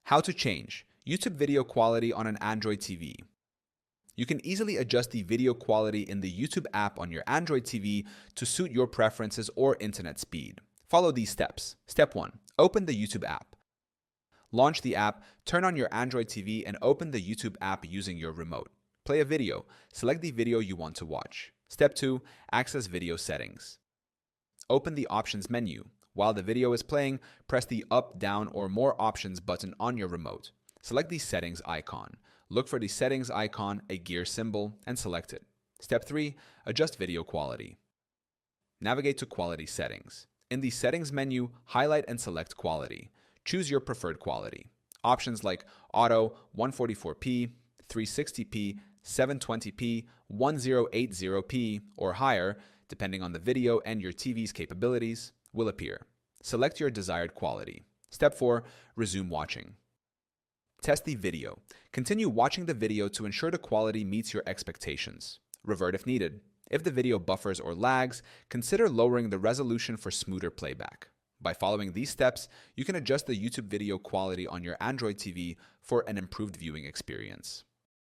How to change YouTube video quality on an Android TV. You can easily adjust the video quality in the YouTube app on your Android TV to suit your preferences or internet speed. Follow these steps. Step 1. Open the YouTube app. Launch the app, turn on your Android TV, and open the YouTube app using your remote. Play a video. Select the video you want to watch. Step 2. Access video settings. Open the options menu. While the video is playing, press the up, down, or more options button on your remote. Select the settings icon. Look for the settings icon, a gear symbol, and select it. Step 3. Adjust video quality. Navigate to Quality Settings. In the Settings menu, highlight and select Quality. Choose your preferred quality. Options like Auto, 144p, 360p, 720p, 1080p, or higher, depending on the video and your TV's capabilities, will appear. Select your desired quality. Step 4. Resume watching. Test the video. Continue watching the video to ensure the quality meets your expectations. Revert if needed. If the video buffers or lags, consider lowering the resolution for smoother playback. By following these steps, you can adjust the YouTube video quality on your Android TV for an improved viewing experience.